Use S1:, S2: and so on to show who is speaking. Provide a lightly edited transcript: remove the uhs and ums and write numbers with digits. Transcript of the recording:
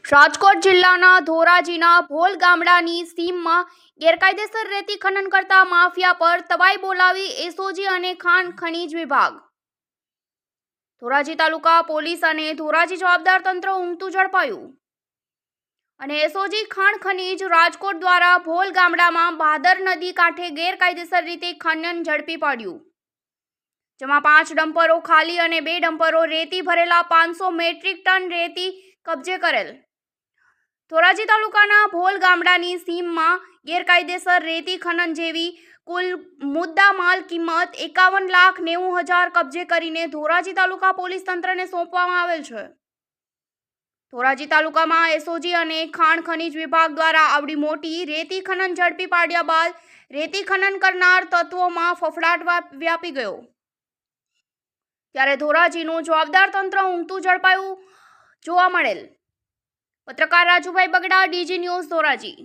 S1: રાજકોટ જિલ્લાના ધોરાજીના ભોલ ગામડાની સીમમાં ગેરકાયદેસર રેતી ખનન કરતા માફિયા પર તવાઈ બોલાવી એસઓજી અને ખાણ ખનીજ વિભાગ. ધોરાજી તાલુકા પોલીસ અને ધોરાજી જવાબદાર તંત્ર ઊંઘતું ઝડપાયું. અને એસઓજી ખાણ ખનીજ રાજકોટ દ્વારા ભોલ ગામડામાં ભાદર નદી કાંઠે ગેરકાયદેસર રીતે ખનન ઝડપી પાડ્યું, જેમાં 5 ડમ્પરો ખાલી અને 2 ડમ્પરો રેતી ભરેલા 500 મેટ્રિક ટન રેતી કબજે કરેલ. ધોરાજી તાલુકાના ભોલ ગામડાની સીમમાં ગેરકાયદેસર રેતી ખનન જેવી કુલ મુદ્દામાલ કિંમત 51,90,000 કબજે કરીને ધોરાજી તાલુકા પોલીસ તંત્રને સોંપવામાં આવેલ છે. ધોરાજી તાલુકામાં એસઓજી અને ખાણ ખનીજ વિભાગ દ્વારા આવડી મોટી રેતી ખનન ઝડપી પાડ્યા બાદ રેતી ખનન કરનાર તત્વોમાં ફફડાટ વ્યાપી ગયો, ત્યારે ધોરાજીનું જવાબદાર તંત્ર ઊંઘતું ઝડપાયું જોવા મળેલ. પત્રકાર રાજુભાઈ બગડા, ડીજી ન્યૂઝ, ધોરાજી.